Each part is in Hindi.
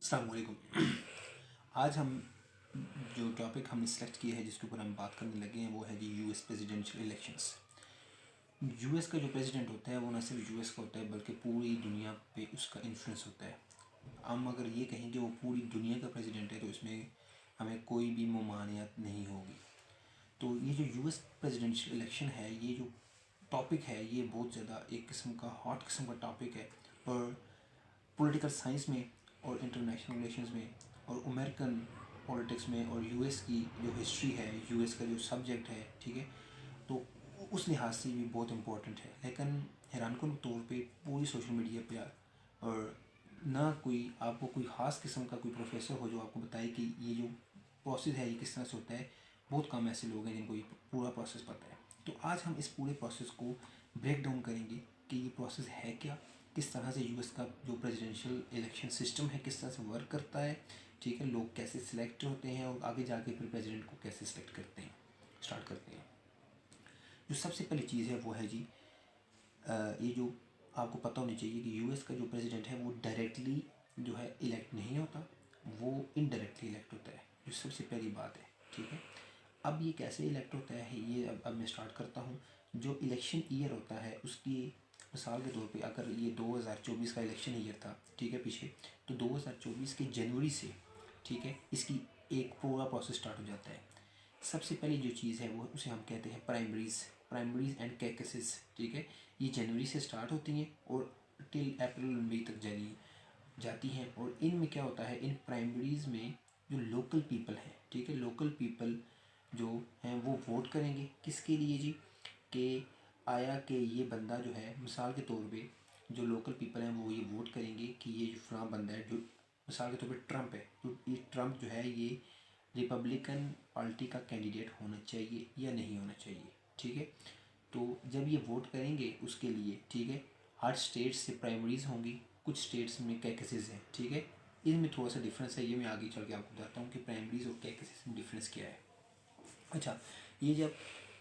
अस्सलाम वालेकुम। आज हम जो टॉपिक हमने सेलेक्ट किया है जिसके ऊपर हम बात करने लगे हैं वो है जी यूएस प्रेसिडेंशियल इलेक्शंस। यूएस का जो प्रेसिडेंट होता है वो न सिर्फ यूएस का होता है बल्कि पूरी दुनिया पे उसका इन्फ्लुएंस होता है। हम अगर ये कहें कि वो पूरी दुनिया का प्रेसिडेंट है तो इसमें हमें कोई भी ममानियत नहीं होगी। तो ये जो यूएस प्रेसिडेंशियल इलेक्शन है, ये जो टॉपिक है, ये बहुत ज़्यादा एक किस्म का हॉट किस्म का टॉपिक है। और पॉलिटिकल साइंस में और इंटरनेशनल रिलेशंस में और अमेरिकन पॉलिटिक्स में और यूएस की जो हिस्ट्री है, यूएस का जो सब्जेक्ट है, ठीक है, तो उस लिहाज से भी बहुत इम्पोर्टेंट है। लेकिन हैरानकुन तौर पे पूरी सोशल मीडिया पे और ना कोई आपको कोई ख़ास किस्म का कोई प्रोफेसर हो जो आपको बताए कि ये जो प्रोसेस है ये किस तरह से होता है। बहुत कम ऐसे लोग हैं जिनको ये पूरा प्रोसेस पता है। तो आज हम इस पूरे प्रोसेस को ब्रेक डाउन करेंगे कि ये प्रोसेस है क्या, किस तरह से यूएस का जो प्रेसिडेंशियल इलेक्शन सिस्टम है किस तरह से वर्क करता है, ठीक है, लोग कैसे सिलेक्ट होते हैं और आगे जाके फिर प्रेसिडेंट को कैसे सिलेक्ट करते हैं, स्टार्ट करते हैं। जो सबसे पहली चीज़ है वो है जी ये जो आपको पता होनी चाहिए कि यूएस का जो प्रेसिडेंट है वो डायरेक्टली जो है इलेक्ट नहीं होता, वो इनडायरेक्टली इलेक्ट होता है। जो सबसे पहली बात है, ठीक है। अब ये कैसे इलेक्ट होता है ये अब मैं स्टार्ट करता हूँ। जो इलेक्शन ईयर होता है उसकी मिसाल के तौर पे अगर ये 2024 का इलेक्शन ईयर था, ठीक है, पीछे, तो 2024 के जनवरी से, ठीक है, इसकी एक पूरा प्रोसेस स्टार्ट हो जाता है। सबसे पहली जो चीज़ है वो उसे हम कहते हैं प्राइमरीज एंड कैकेसिस, ठीक है। ये जनवरी से स्टार्ट होती हैं और टिल अप्रैल मई तक जाती हैं। और इनमें क्या होता है, इन प्राइमरीज में जो लोकल पीपल हैं, ठीक है, लोकल पीपल जो हैं वो वोट करेंगे किसके लिए जी, कि आया कि ये बंदा जो है, मिसाल के तौर पे जो लोकल पीपल हैं वो ये वोट करेंगे कि ये जो फलां बंदा है, जो मिसाल के तौर पे ट्रंप है, तो ये ट्रंप जो है ये रिपब्लिकन पार्टी का कैंडिडेट होना चाहिए या नहीं होना चाहिए, ठीक है। तो जब ये वोट करेंगे उसके लिए, ठीक है, हर स्टेट से प्राइमरीज होंगी, कुछ स्टेट्स में कैकेसेस हैं, ठीक है। इनमें थोड़ा सा डिफरेंस है, ये मैं आगे चल के आपको बताता हूँ कि प्राइमरीज और कैकेसेस में डिफरेंस क्या है। अच्छा, ये जब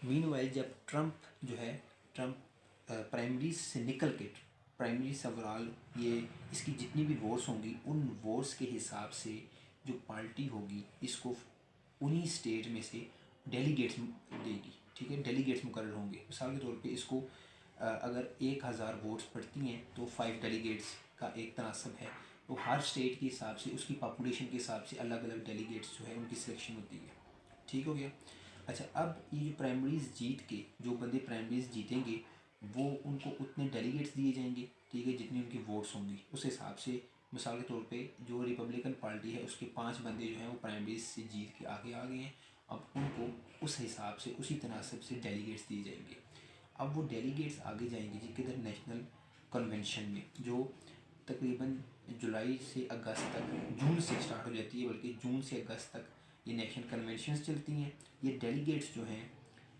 मीनवाइल जब ट्रंप जो है, ट्रंप प्राइमरीज से निकल के, प्राइमरीज ओवरऑल ये इसकी जितनी भी वोट्स होंगी उन वोट्स के हिसाब से जो पार्टी होगी इसको उन्हीं स्टेट में से डेलीगेट्स देगी, ठीक है, डेलीगेट्स मुकर्रर होंगे। मिसाल के तौर पे इसको अगर 1000 वोट्स पड़ती हैं तो 5 डेलीगेट्स का एक तनासब है। तो हर स्टेट के हिसाब से उसकी पॉपुलेशन के हिसाब से अलग अलग डेलीगेट्स जो है उनकी सिलेक्शन होती है, ठीक हो गया। अच्छा, अब ये जो प्राइमरीज जीत के जो बंदे प्राइमरीज जीतेंगे वो उनको उतने डेलीगेट्स दिए जाएंगे, ठीक है, जितनी उनकी वोट्स होंगी उस हिसाब से। मिसाल के तौर पे जो रिपब्लिकन पार्टी है उसके 5 बंदे जो हैं वो प्राइमरीज से जीत के आगे आ गए हैं। अब उनको उस हिसाब से उसी तनासब से डेलीगेट्स दिए जाएंगे। अब वो डेलीगेट्स आगे जाएंगे जी किधर, नेशनल कन्वेंशन में, जो तकरीबन जुलाई से अगस्त तक, जून से स्टार्ट हो जाती है बल्कि जून से अगस्त तक ये नेशनल कन्वेंशंस चलती हैं। ये डेलीगेट्स जो हैं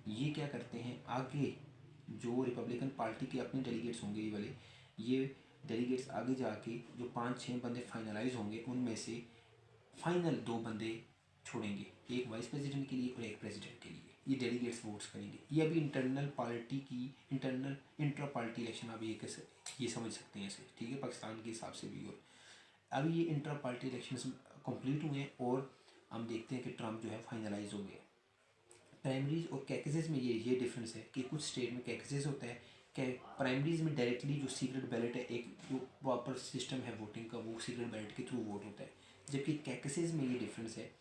ये क्या करते हैं, आगे जो रिपब्लिकन पार्टी के अपने डेलीगेट्स होंगे ये वाले, ये डेलीगेट्स आगे जाके जो 5-6 बंदे फाइनलाइज होंगे उनमें से फाइनल 2 बंदे छोड़ेंगे, एक वाइस प्रेसिडेंट के लिए और एक प्रेसिडेंट के लिए। ये डेलीगेट्स वोट्स करेंगे। ये अभी इंटरनल पार्टी की इंट्रा पार्टी इलेक्शन, आप ये समझ सकते हैं इसे, ठीक है, पाकिस्तान के हिसाब से भी। और अभी ये इंट्रा पार्टी इलेक्शन कंप्लीट हुए हैं और हम देखते हैं कि ट्रंप जो है फाइनलाइज हो गया। प्राइमरीज और कैकेसेस में ये डिफरेंस है कि कुछ स्टेट में कैकेसेस होता है, प्राइमरीज में डायरेक्टली जो सीक्रेट बैलेट है, एक जो प्रॉपर सिस्टम है वोटिंग का वो सीक्रेट बैलेट के थ्रू वोट होता है। जबकि कैकेसेस में ये डिफरेंस है,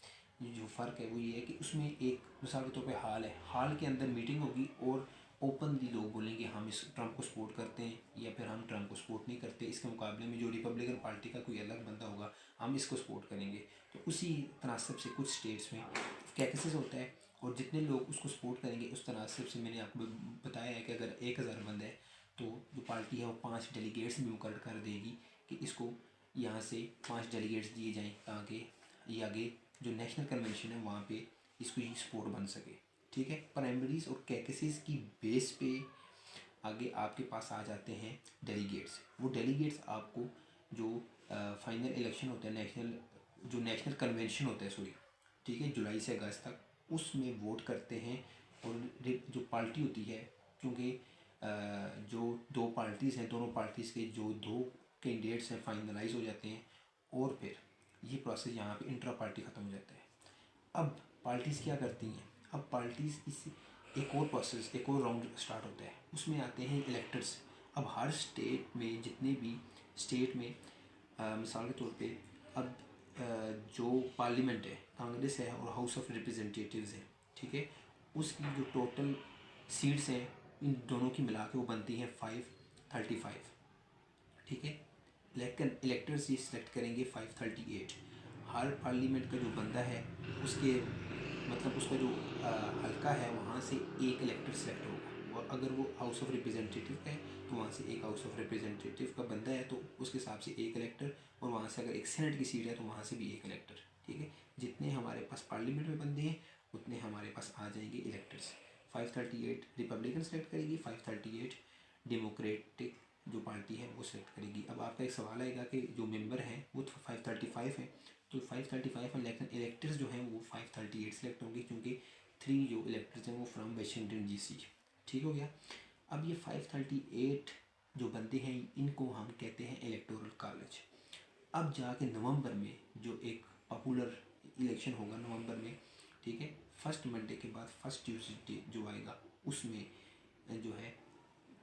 जो फ़र्क है वो ये है कि उसमें एक मिसाल के तौर पे हाल है, हाल के अंदर मीटिंग होगी और ओपनली लोग बोलेंगे हम इस ट्रंप को सपोर्ट करते हैं या फिर हम ट्रंप को सपोर्ट नहीं करते। इसके मुकाबले में जो रिपब्लिकन पार्टी का कोई अलग बंदा होगा हम इसको सपोर्ट करेंगे। तो उसी तनासब से कुछ स्टेट्स में कैकेसेस होता है और जितने लोग उसको सपोर्ट करेंगे उस तनासब से मैंने आपको बताया है कि अगर 1000 बंद है तो जो पार्टी है वो 5 डेलीगेट्स भी मुकर्रर कर देगी कि इसको यहाँ से 5 डेलीगेट्स दिए जाएँ ताकि ये आगे जो नेशनल कन्वेंशन है वहाँ पे इसको ये सपोर्ट बन सके, ठीक है। प्राइमरीज और कैकेसिस की बेस पे आगे आपके पास आ जाते हैं डेलीगेट्स। वो डेलीगेट्स आपको जो फाइनल इलेक्शन होता है, नेशनल कन्वेंशन होता है, सॉरी, ठीक है, जुलाई से अगस्त तक उसमें वोट करते हैं। और जो पार्टी होती है, क्योंकि जो 2 पार्टीज़ हैं, दोनों पार्टीज़ के जो 2 कैंडिडेट्स हैं फाइनलाइज हो जाते हैं और फिर ये प्रोसेस यहाँ पे इंट्रा पार्टी ख़त्म हो जाता है। अब पार्टीज़ क्या करती हैं, अब पार्टीज़ इस एक और प्रोसेस, एक और राउंड स्टार्ट होता है, उसमें आते हैं इलेक्टर्स। अब हर स्टेट में, जितने भी स्टेट में मिसाल के तौर पे अब जो पार्लियामेंट है, कांग्रेस है और हाउस ऑफ रिप्रेजेंटेटिव्स है, ठीक है, उसकी जो टोटल सीट्स हैं इन दोनों की मिला के वो बनती हैं 535, ठीक है। लेकिन इलेक्टर्स ये सिलेक्ट करेंगे 538। हर पार्लियामेंट का जो बंदा है उसके मतलब उसका जो हल्का है वहाँ से एक इलेक्टर सेलेक्ट होगा, और अगर वो हाउस ऑफ रिप्रेजेंटेटिव का है तो वहाँ से एक हाउस ऑफ रिप्रेजेंटेटिव का बंदा है तो उसके हिसाब से एक इलेक्टर, और वहाँ से अगर एक सेनेट की सीट है तो वहाँ से भी एक इलेक्टर, ठीक है। जितने हमारे पास पार्लियामेंट में बंदे हैं उतने हमारे पास आ जाएंगे इलेक्टर्स। 538 रिपब्लिकन सेलेक्ट करेगी, 538 डेमोक्रेटिक जो पार्टी है वो सेलेक्ट करेगी। अब आपका एक सवाल आएगा कि जो मेंबर हैं वो 535 है, तो 535 है, लेकिन इलेक्टर्स जो हैं वो 538 सेलेक्ट होंगे, क्योंकि 3 जो इलेक्टर्स हैं वो फ्रॉम वाशिंगटन DC, ठीक हो गया। अब ये 538 जो बंदे हैं इनको हम कहते हैं इलेक्टोरल कॉलेज। अब जाके नवंबर में जो एक पॉपुलर इलेक्शन होगा नवंबर में, ठीक है, फर्स्ट मंडे के बाद फर्स्ट ट्यूसडे जो आएगा उसमें जो है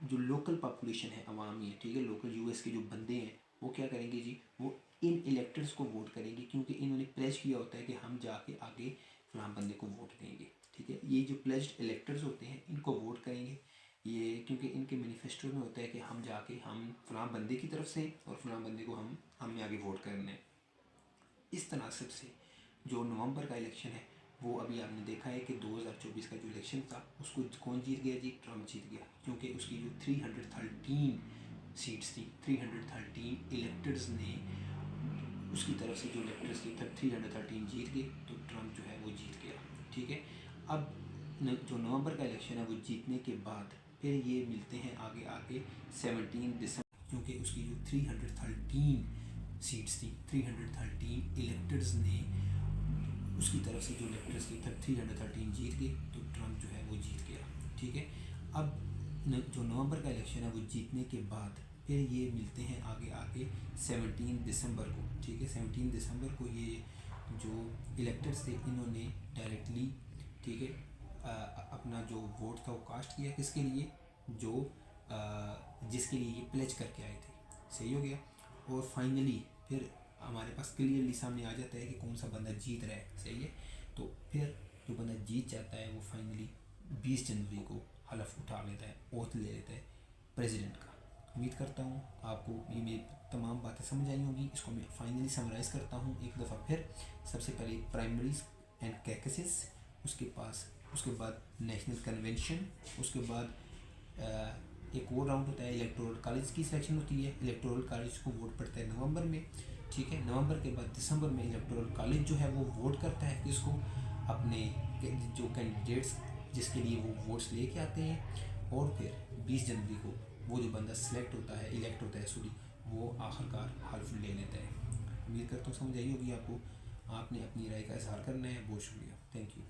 जो लोकल पॉपुलेशन है, अवामी है, ठीक है, लोकल US के जो बंदे हैं वो क्या करेंगे जी, वो इन इलेक्टर्स को वोट करेंगे, क्योंकि इन्होंने प्लेज किया होता है कि हम जाके आगे फलां बंदे को वोट देंगे, ठीक है। ये जो प्लेज्ड इलेक्टर्स होते हैं इनको वोट करेंगे ये, क्योंकि इनके मैनिफेस्टो में होता है कि हम जाके हम फलां बंदे की तरफ से और फलां बंदे को हमें आगे वोट करना है। इस तनासब से जो नवंबर का इलेक्शन है वो अभी आपने देखा है कि 2024 का जो इलेक्शन था उसको कौन जीत गया जी, ट्रम्प जीत गया, क्योंकि उसकी जो 313 सीट्स थी, 313 इलेक्टर्स ने उसकी तरफ से जो इलेक्टर्स थे तब 313 जीत गए, तो ट्रम्प जो है वो जीत गया, ठीक है। अब जो नवंबर का इलेक्शन है वो जीतने के बाद फिर ये मिलते हैं आगे आगे 17 दिसंबर, क्योंकि उसकी जो 313 सीट्स थी, 313 इलेक्टर्स ने उसकी तरफ से जो इलेक्टर्स थे तब 313 जीत गए, तो ट्रम्प जो है वो जीत गया, ठीक है। अब जो नवंबर का इलेक्शन है वो जीतने के बाद फिर ये मिलते हैं आगे आगे 17 दिसंबर को, ठीक है। 17 दिसंबर को ये जो इलेक्टर्स थे इन्होंने डायरेक्टली, ठीक है, अपना जो वोट था वो कास्ट किया, किसके लिए, जो जिसके लिए ये प्लेज करके आए थे, सही हो गया। और फाइनली फिर हमारे पास क्लियरली सामने आ जाता है कि कौन सा बंदा जीत रहा है, सही है। तो फिर जो बंदा जीत जाता है वो फाइनली 20 जनवरी को हलफ उठा लेता है, ओथ ले लेता है प्रेसिडेंट का। उम्मीद करता हूँ आपको ये मेरी तमाम बातें समझ आई होंगी। इसको मैं फाइनली समराइज़ करता हूँ एक दफ़ा फिर। सबसे पहले प्राइमरीज एंड कैकेसिस, उसके बाद नेशनल कन्वेंशन, उसके बाद एक और राउंड होता है, इलेक्टोरल कॉलेज की सिलेक्शन होती है। इलेक्टोरल कॉलेज को वोट पड़ता है नवंबर में, ठीक है। नवंबर के बाद दिसंबर में इलेक्टोरल कॉलेज जो है वो वोट करता है किसको, अपने जो कैंडिडेट्स जिसके लिए वो वोट्स लेके आते हैं, और फिर 20 जनवरी को वो जो बंदा इलेक्ट होता है वो आखिरकार हल्फ ले लेता है। उम्मीद करता हूँ समझ आई होगी आपको। आपने अपनी राय का इजहार करना है। बहुत शुक्रिया, थैंक यू।